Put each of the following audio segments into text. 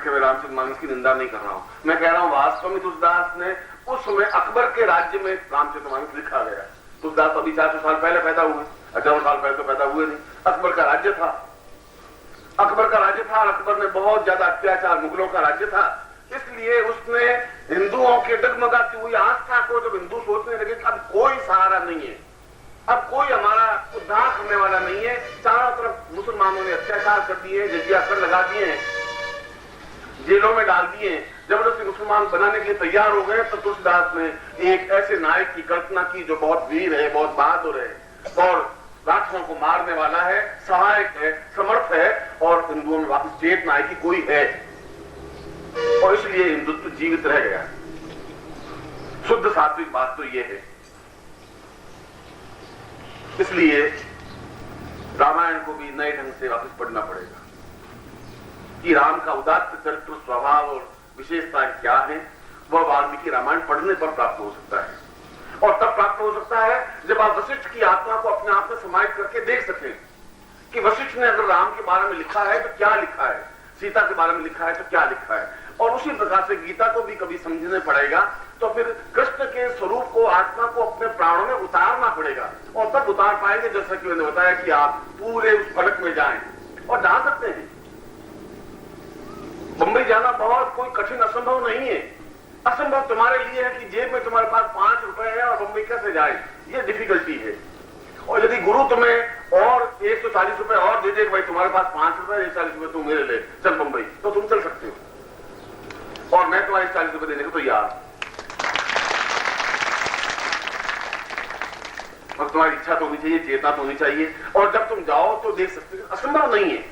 करके मैं रामचरितमानस की निंदा नहीं कर रहा हूं। मैं कह रहा हूं वास्तव में तुलसीदास ने उस समय अकबर के राज्य में रामचरितमानस लिखा गया। तुलसीदास अभी 400 साल पहले पैदा हुए, 1000 साल पहले तो पैदा हुए नहीं। अकबर का राज्य था, अकबर का राज्य था और अकबर ने बहुत ज्यादा अत्याचार, मुगलों का राज्य था, इसलिए उसने हिंदुओं के डगमगाती हुई आस्था को जब हिंदू सोचने लगे कि अब कोई सहारा नहीं है, अब कोई हमारा उद्धार करने वाला नहीं है, चारों तरफ मुसलमानों ने अत्याचार कर दिए, जजिया कर लगा दिए हैं, जेलों में डाल दिए, जबरदस्ती मुसलमान बनाने के लिए तैयार हो गए, तो तुलसीदास ने एक ऐसे नायक की कल्पना की जो बहुत वीर है, बहुत बहादुर है और राक्षसों को मारने वाला है, सहायक है, समर्थ है और हिंदुओं में वापस चेतना है कि कोई है, और इसलिए हिंदुत्व जीवित रह गया। शुद्ध सात्विक बात तो यह है। इसलिए रामायण को भी नए ढंग से वापस पढ़ना पड़ेगा कि राम का उदात्त चरित्र, स्वभाव और विशेषताएं क्या है। वह वाल्मीकि रामायण पढ़ने पर प्राप्त हो सकता है और तब प्राप्त हो सकता है जब आप वशिष्ठ की आत्मा को अपने आप में समाहित करके देख सकें कि वशिष्ठ ने अगर राम के बारे में लिखा है तो क्या लिखा है, सीता के बारे में लिखा है तो क्या लिखा है, और उसी प्रकार से गीता को भी कभी समझने पड़ेगा। तो फिर कृष्ण के स्वरूप को, आत्मा को अपने प्राणों में उतारना पड़ेगा और तब उतार पाएंगे, जैसा कि मैंने बताया कि आप पूरे उस फलक में जाएं और जा सकते हैं। बंबई जाना बहुत कोई कठिन असंभव नहीं है। असंभव तुम्हारे लिए है कि जेब में तुम्हारे पास 5 रुपए है और बंबई कैसे जाए, ये डिफिकल्टी है। और यदि गुरु तुम्हें और 140 रुपए और दे दे, भाई तुम्हारे पास 5 रुपए, 140 रुपए तुम मेरे ले चल बंबई, तो तुम चल सकते हो और मैं तुम्हारे 40 रुपए देने को तैयार, और तुम्हारी इच्छा तो होनी चाहिए, चेतना तो होनी चाहिए, और जब तुम जाओ तो देख सकते हो। असंभव नहीं है,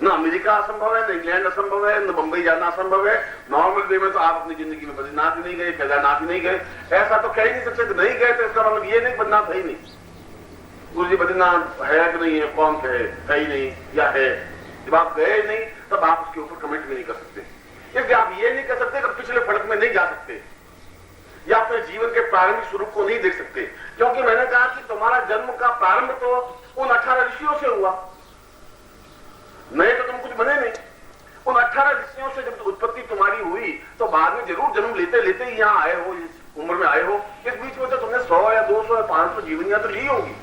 ना अमेरिका असंभव है, ना इंग्लैंड असंभव है, ना बंबई जाना असंभव है। नॉर्मल वे में तो आप अपनी जिंदगी में बद्रीनाथ ही नहीं गए, केदारनाथ ही नहीं गए, ऐसा तो कह ही नहीं सकते कि नहीं गए तो इसका मतलब ये नहीं बद्रीनाथ है ही नहीं। गुरु जी बद्रीनाथ है कि नहीं है, कौन है ही नहीं या है। जब आप गए नहीं तब आप उसके ऊपर कमेंट भी नहीं कर सकते, क्योंकि आप ये नहीं कर सकते कि पिछले फलक में नहीं जा सकते या अपने जीवन के प्रारंभिक स्वरूप को नहीं देख सकते, क्योंकि मैंने कहा कि तुम्हारा जन्म का प्रारंभ तो उन 18 ऋषियों से हुआ, नए तो तुम कुछ बने नहीं। उन 18 ऋषियों से जब उत्पत्ति तुम्हारी हुई तो बाद में जरूर जन्म लेते लेते ही यहाँ आए हो, इस उम्र में आए हो। इस बीच में तो तुमने 100 या 200 या 500 जीवनियां तो ली होगी,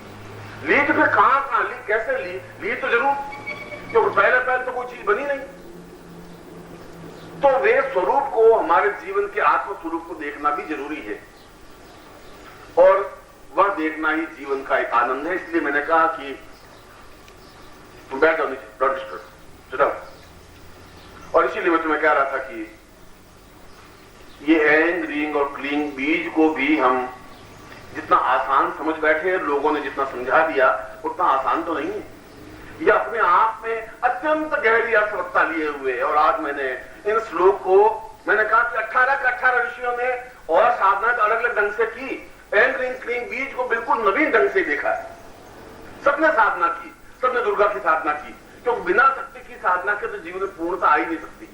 ली तो फिर कहां ली, कैसे ली तो जरूर, क्योंकि पहले तो कोई चीज बनी नहीं। तो वे स्वरूप को, हमारे जीवन के आत्म स्वरूप को देखना भी जरूरी है और वह देखना ही जीवन का एक आनंद है। इसलिए मैंने कहा कि तुम बैठ जाओ नीचे, डोंट डिस्टर्ब, और इसीलिए मैं तुम्हें कह रहा था कि ये एंग, रींग और क्लींग बीज को भी हम जितना आसान समझ बैठे, लोगों ने जितना समझा दिया उतना आसान तो नहीं है। ये अपने आप में अत्यंत गहरी अर्थवत्ता लिए हुए है। और आज मैंने इन श्लोक को, मैंने कहा कि 18 के 18 ऋषियों ने और साधना अलग अलग ढंग से की, एंग, रींग, क्लींग बीज को बिल्कुल नवीन ढंग से देखा है। सबने साधना की, सबने दुर्गा की साधना की, क्योंकि बिना शक्ति की साधना के तो जीवन में पूर्णता आ ही नहीं सकती,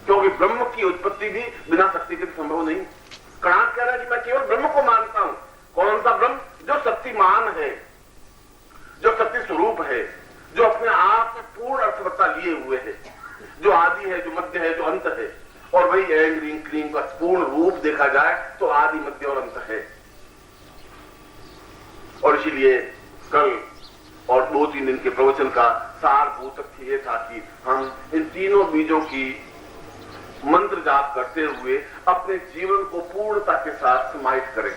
क्योंकि ब्रह्म की उत्पत्ति भी बिना शक्ति के संभव नहीं। कणाद कह रहा है कि मैं केवल ब्रह्म को मानता हूं। कौन सा ब्रह्म? जो शक्तिमान है, जो शक्ति स्वरूप है, जो अपने आप में पूर्ण अर्थवत्ता लिए हुए है, जो आदि है, जो मध्य है, जो अंत है। और वही एंग, रींग, क्लींग का पूर्ण रूप देखा जाए तो आदि, मध्य और अंत है। और इसीलिए कल और 2-3 दिन के प्रवचन का सारभूत तथ्य यह था कि हम इन तीनों बीजों की मंत्र जाप करते हुए अपने जीवन को पूर्णता के साथ समाहित करें।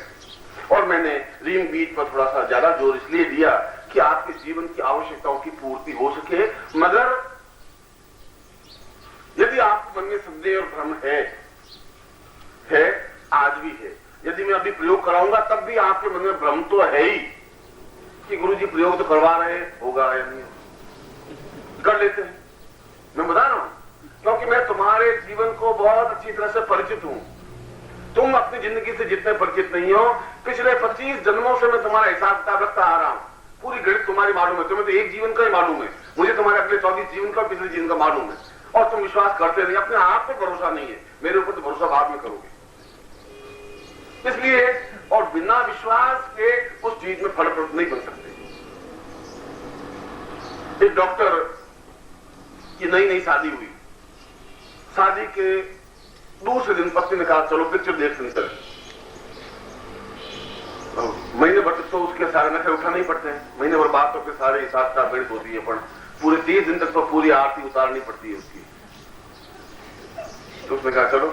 और मैंने रीम बीज पर थोड़ा सा ज्यादा जोर इसलिए दिया कि आपके जीवन की आवश्यकताओं की पूर्ति हो सके। मगर यदि आपके मन में संदेह और भ्रम है, आज भी है, यदि मैं अभी प्रयोग कराऊंगा तब भी आपके मन में भ्रम तो है ही कि गुरुजी प्रयोग तो करवा रहे, होगा या नहीं, कर लेते हैं। मैं बता रहा हूं क्योंकि मैं तुम्हारे जीवन को बहुत अच्छी तरह से परिचित हूं। तुम अपनी जिंदगी से जितने परिचित नहीं हो, पिछले 25 जन्मों से मैं तुम्हारा हिसाब किताब रखता आ रहा हूं। पूरी गणित तुम्हारी मालूम है, तुम्हें तो एक जीवन का ही मालूम है, मुझे तुम्हारे अगले 24 जीवन का, पिछले जीवन का मालूम है। और तुम विश्वास करते नहीं, अपने आप पे भरोसा नहीं है, मेरे ऊपर तो भरोसा बाद में करोगे। इसलिए और बिना विश्वास के उस चीज में फलप्रद नहीं बन सकते। एक डॉक्टर की नई नई शादी हुई, शादी के दूसरे दिन पत्नी ने कहा चलो पिक्चर देखने चले। महीने भर तक तो उसके सारे नखरे उठा नहीं पड़ते हैं, महीने भर बाद तो फिर सारे हिसाब किताब गणित होती है, पर पूरे 30 दिन तक तो पूरी आरती उतारनी पड़ती है उसकी। तो उसने कहा चलो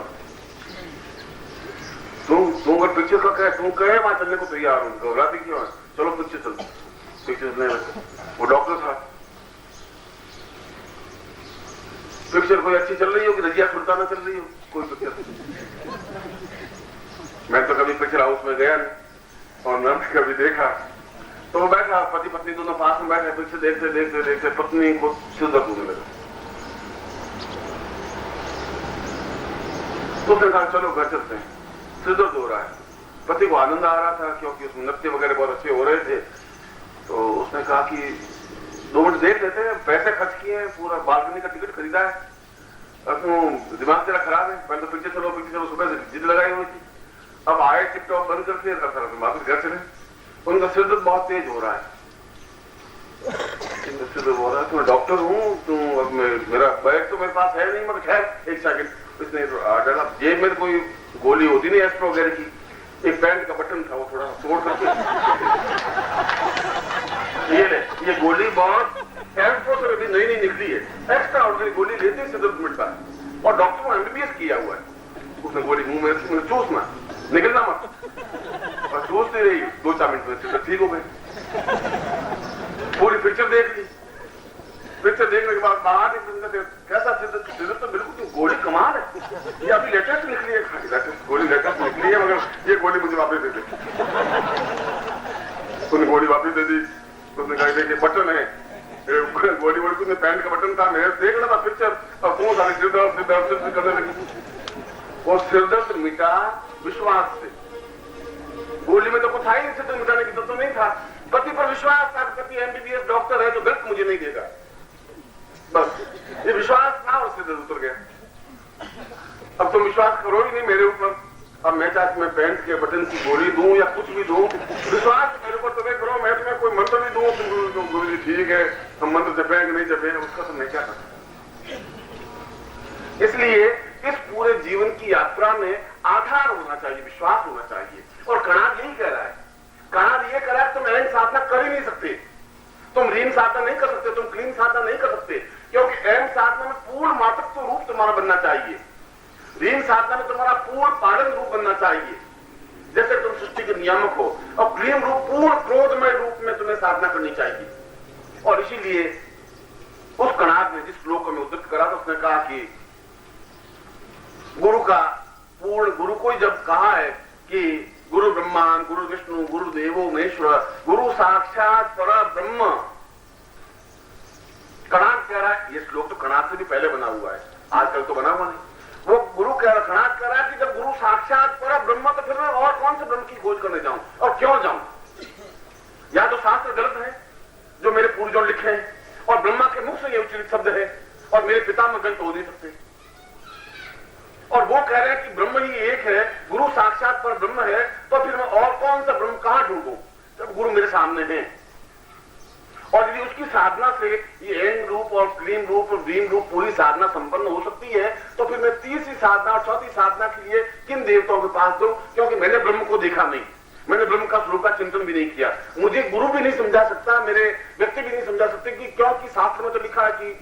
तुम अगर पिक्चर का कहे तुम कहे वहां चलने को तैयार हूं, घबराती क्यों है, चलो पिक्चर चलो। पिक्चर नहीं, वो डॉक्टर था। पिक्चर कोई अच्छी चल रही हो कि रजिया सुल्ताना चल रही हो, कोई पिक्चर। मैं तो कभी पिक्चर हाउस में गया नहीं और मैंने कभी देखा। तो वो बैठा, पति पत्नी दोनों पास में बैठे, पिक्चर देखते देखते देखते पत्नी को सिर दर्द होने लगा। तो उसने कहा चलो घर चलते हैं, सिर दर्द हो रहा है। पति को आनंद आ रहा था क्योंकि उसमें नृत्य वगैरह बहुत अच्छे हो रहे थे। तो उसने कहा कि 2 मिनट देख लेते हैं, पैसे खर्च किए हैं, पूरा बालकनी का टिकट खरीदा है, अब दिमाग तेरा खराब है, पहले तो पिक्चर चलो, सुबह से जिद लगाई हुई थी, अब आए टिकटॉक बंद करके वापस घर चले। उनका सिर दर्द बहुत तेज हो रहा है। सिर दर्द हो रहा है, तो मैं डॉक्टर हूँ, तो अब मेरा बैग तो मेरे पास है नहीं, मगर खैर एक सेकंड इसने डाला, जेब में कोई गोली होती नहीं एस्ट्रो वगैरह की, एक पैंट का बटन था वो थोड़ा तोड़ करके ये गोली बहुत एस्ट्रो से अभी नई निकली है, एक्स्ट्रा ऑर्डिनरी गोली लेते सिर दर्द मिटता है, और डॉक्टर को एमबीबीएस किया हुआ है। उसने गोली मुंह में चूसना, निकलना मत, और चूसती रही, 2-4 मिनट में सिर ठीक हो गए। पूरी पिक्चर देख ली, पिक्चर देखने के बाद बाहर कैसा सिर तो बिल्कुल गोली कमाल है, ये अभी लेटेस्ट निकली है, गोली लेटेस्ट निकली है, मगर ये गोली मुझे वापस दे दी। उसने गोली वापस दे दी। उसने कहा देखिए बटन है, गोली वोली में पैंट का बटन था, मैं देख रहा था पिक्चर, और तुम सारे सिर दर्द करने लगी। वो सिर दर्द मिटा विश्वास से, गोली में तो कुछ था ही नहीं, सिर दर्द मिटाने की तो नहीं था, पति पर विश्वास था, पति एमबीबीएस डॉक्टर है तो गलत मुझे नहीं देगा, बस ये विश्वास था और सिर दर्द उतर गया। अब तुम विश्वास करो ही नहीं मेरे ऊपर, अब मैं चाहे मैं पैंट के बटन की गोली दूं या कुछ भी दूं, विश्वास मेरे ऊपर तुम्हें करो, मैं तुम्हें कोई मंत्र भी दूं, तुम गुरु जी ठीक है हम मंत्र जपे कि नहीं जपे, उसका तो मैं क्या करूं। इसलिए इस पूरे जीवन की यात्रा में आधार होना चाहिए, विश्वास होना चाहिए, और कणाद यही कह रहा है। कणाद ये कह रहा है तुम ऐन साधना कर ही नहीं सकते, तुम रीम साधना नहीं कर सकते, तुम क्लीन साधना नहीं कर सकते, क्योंकि एम साधना में पूर्ण मातृत्व रूप तुम्हारा बनना चाहिए, रीम साधना में तुम्हारा पूर्ण पालन रूप बनना चाहिए, जैसे तुम सृष्टि के नियामक हो, और क्लीन रूप पूर्ण क्रोधमय रूप में तुम्हें साधना करनी चाहिए। और इसीलिए उस कणाद ने जिस श्लोक में उद्धृत करा था उसने कहा कि गुरु का पूर्ण, गुरु को जब कहा है कि गुरु ब्रह्मा गुरु विष्णु गुरु देवो महेश्वर गुरु साक्षात पर ब्रह्म, कणाद कह रहा है, ये श्लोक तो कणाद से भी पहले बना हुआ है, आजकल तो बना हुआ नहीं, वो गुरु कह रहा, कणाद कह रहा है कि जब गुरु साक्षात पर ब्रह्म तो फिर मैं और कौन से ब्रह्म की खोज करने जाऊं और क्यों जाऊं, या तो शास्त्र गलत है जो मेरे पूर्वजों लिखे हैं, और ब्रह्मा के मुख से ये उच्चरित शब्द है, और मेरे पितामह गलत हो नहीं सकते, और वो कह रहे हैं कि ब्रह्म ही एक है, गुरु साक्षात पर ब्रह्म है, तो फिर मैं और कौन सा ब्रह्म कहां ढूंढूं जब गुरु मेरे सामने है। और यदि उसकी साधना से ये एंग रूप और क्लीन रूप और वीम रूप पूरी साधना संपन्न हो सकती है, तो फिर मैं तीसरी साधना और चौथी साधना के लिए किन देवताओं के पास दूं, क्योंकि मैंने ब्रह्म को देखा नहीं, मैंने ब्रह्म का स्वरूप का चिंतन भी नहीं किया, मुझे गुरु भी नहीं समझा सकता, मेरे व्यक्ति भी नहीं समझा सकते, कि क्योंकि शास्त्र में तो लिखा है कि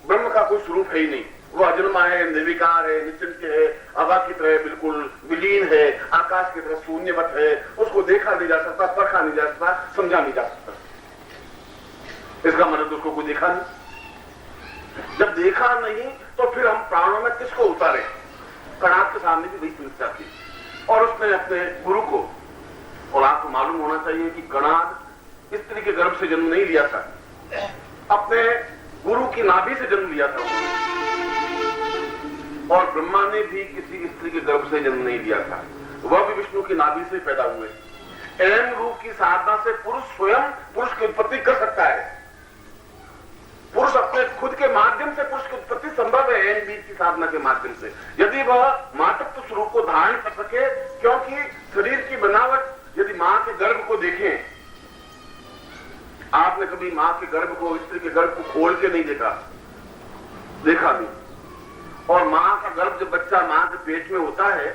ब्रह्म का कोई स्वरूप है ही नहीं, वो अजन्मा है, निर्विकार है, निश्चिंत है, अवाकित है, बिल्कुल विलीन है, आकाश की तरह शून्यवत है, उसको देखा नहीं जा सकता, परखा नहीं जा सकता, समझा नहीं जा सकता। इसका मतलब उसको कोई देखा नहीं, जब देखा नहीं तो फिर हम प्राणों में किसको उतारे। कणाद के सामने भी वही समस्या थी, और उसने अपने गुरु को, और आपको मालूम होना चाहिए कि कणाद स्त्री के गर्भ से जन्म नहीं लिया था, अपने गुरु की नाभि से जन्म लिया था, और ब्रह्मा ने भी किसी स्त्री के गर्भ से जन्म नहीं लिया था, वह भी विष्णु की नाभि से पैदा हुए। एम रूप की साधना से पुरुष स्वयं पुरुष की उत्पत्ति कर सकता है, पुरुष अपने खुद के माध्यम से पुरुष की उत्पत्ति संभव है, एन बीज की साधना के माध्यम से, यदि वह मातृत्व स्वरूप को धारण कर सके, क्योंकि शरीर की बनावट यदि मां के गर्भ को देखें, आपने कभी मां के गर्भ को, स्त्री के गर्भ को खोल के नहीं देखा, देखा नहीं, और मां का गर्भ जब बच्चा मां के पेट में होता है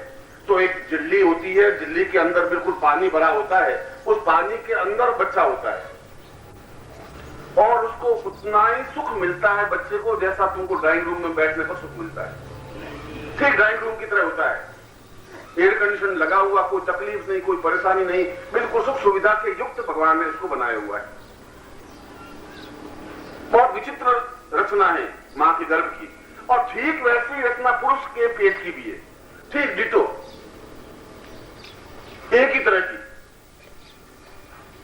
तो एक झिल्ली होती है, झिल्ली के अंदर बिल्कुल पानी भरा होता है, उस पानी के अंदर बच्चा होता है और उसको उतना ही सुख मिलता है बच्चे को जैसा तुमको ड्राइंग रूम में बैठने पर सुख मिलता है। ठीक ड्राइंग रूम की तरह होता है, एयर कंडीशन लगा हुआ, कोई तकलीफ नहीं, कोई परेशानी नहीं, बिल्कुल सुख सुविधा के युक्त भगवान ने इसको बनाया हुआ है। बहुत विचित्र रचना है मां के गर्भ की। और ठीक वैसी रचना पुरुष के पेट की भी है, ठीक डिटो, एक ही तरह की।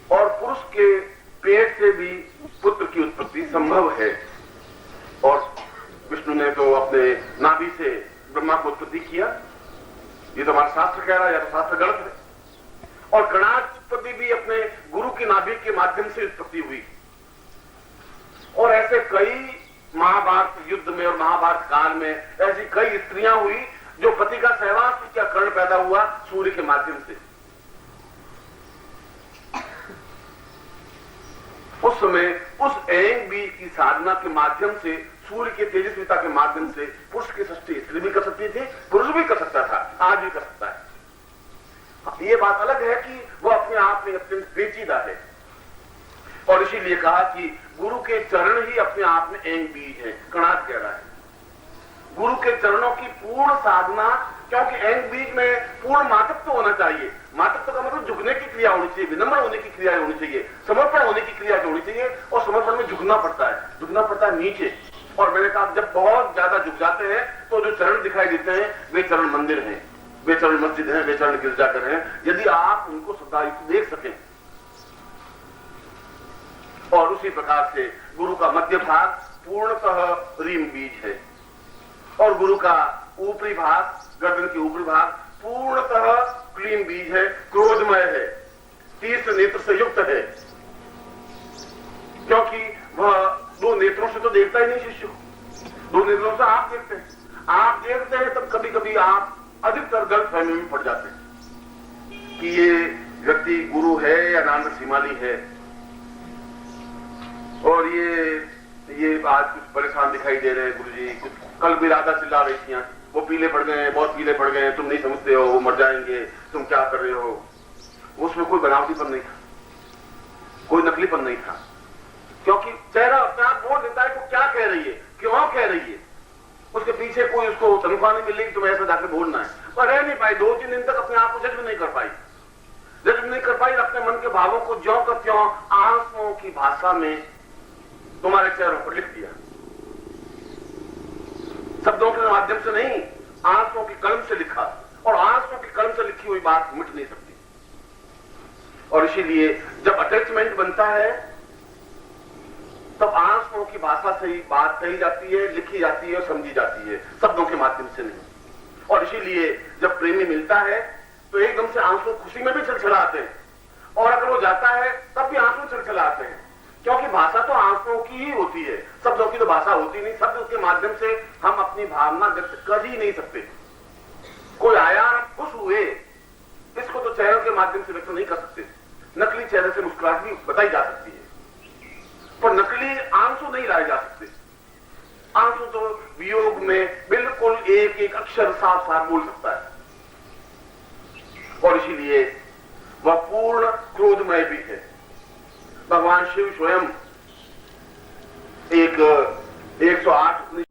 और पुरुष के पेट से भी पुत्र की उत्पत्ति संभव है। और विष्णु ने तो अपने नाभि से ब्रह्मा को उत्पत्ति किया, ये तो हमारा शास्त्र कह रहा है, या तो शास्त्र गलत है। और गणाज उत्पत्ति भी अपने गुरु की नाभि के माध्यम से उत्पत्ति हुई। और ऐसे कई महाभारत युद्ध में और महाभारत काल में ऐसी कई स्त्रियां हुई जो पति का सहवास का कर्ण पैदा हुआ सूर्य के माध्यम से। उस समय उस ऐंग बीज की साधना के माध्यम से, सूर्य के तेजस्विता के माध्यम से पुरुष की सृष्टि स्त्री भी कर सकती थी, पुरुष भी कर सकता था, आज भी कर सकता है। ये बात अलग है कि वो अपने आप में अत्यंत पेचीदा है। और इसीलिए कहा कि गुरु के चरण ही अपने आप में ऐंग बीज है, कणाद कह रहा है। गुरु के चरणों की पूर्ण साधना, क्योंकि ऐंग बीज में पूर्ण मातृत्व होना चाहिए। मातृत्व का मतलब झुकने की क्रिया होनी चाहिए, विनम्र होने की क्रिया होनी चाहिए, समर्पण होने की क्रिया होनी चाहिए। और समर्पण में झुकना पड़ता है, झुकना पड़ता है नीचे। और मैंने कहा जब बहुत ज्यादा झुक जाते हैं तो जो चरण दिखाई देते हैं वे चरण मंदिर हैं, वे चरण मस्जिद हैं, वे चरण गिरजाघर हैं, यदि आप उनको श्रद्धायुक्त देख सकें। और उसी प्रकार से गुरु का मध्य भाग पूर्णतः रीम बीज है और गुरु का ऊपरी भाग, गर्दन के ऊपरी भाग पूर्णतः क्लीन बीज है, क्रोधमय है, तीसरे नेत्र से युक्त है। क्योंकि वह दो नेत्रों से तो देखता ही नहीं शिष्य को, दो नेत्रों से आप देखते हैं। आप देखते हैं तब कभी कभी आप अधिकतर गलत फहमी में पड़ जाते हैं कि ये व्यक्ति गुरु है या नानक सिमाली है। और ये आज कुछ परेशान दिखाई दे रहे हैं गुरुजी, कुछ कल भी राधा चिल्ला रही थी, वो पीले पड़ गए हैं, बहुत पीले पड़ गए हैं, तुम नहीं समझते हो, वो मर जाएंगे, तुम क्या कर रहे हो। उसमें कोई बनावटीपन नहीं था, कोई नकलीपन नहीं था, क्योंकि चेहरा अपने आप बोल देता है कि क्या कह रही है, क्यों कह रही है। उसके पीछे कोई उसको तनख्वाह नहीं मिलेगी, तुम्हें ऐसा जाकर बोलना है। पर रह नहीं पाई, 2-3 दिन तक अपने आप को जज भी नहीं कर पाई, अपने मन के भावों को ज्यों का त्यों आंसुओं की भाषा में तुम्हारे चेहरों पर लिख दिया। शब्दों के माध्यम से नहीं, आंसुओं की कलम से लिखा। और आंसुओं की कलम से लिखी हुई बात मिट नहीं सकती। और इसीलिए जब अटैचमेंट बनता है तब आंसुओं की भाषा से ही बात कही जाती है, लिखी जाती है और समझी जाती है, शब्दों के माध्यम से नहीं। और इसीलिए जब प्रेमी मिलता है तो एकदम से आंसू खुशी में भी छलछलाते हैं, और अगर वो जाता है तब भी आंसू छलछलाते हैं, क्योंकि भाषा तो आंसुओं की ही होती है, शब्दों की तो भाषा होती नहीं। शब्द के माध्यम से हम अपनी भावना व्यक्त कर ही नहीं सकते। कोई आया खुश हुए, इसको तो चेहरे के माध्यम से व्यक्त नहीं कर सकते। नकली चेहरे से मुस्कुराहट भी बताई जा सकती है, पर नकली आंसू नहीं लाए जा सकते। आंसू तो वियोग में बिल्कुल एक एक अक्षर साफ साफ बोल सकता है। और इसीलिए वह पूर्ण क्रोधमय भी है। भगवान शिव स्वयं एक 108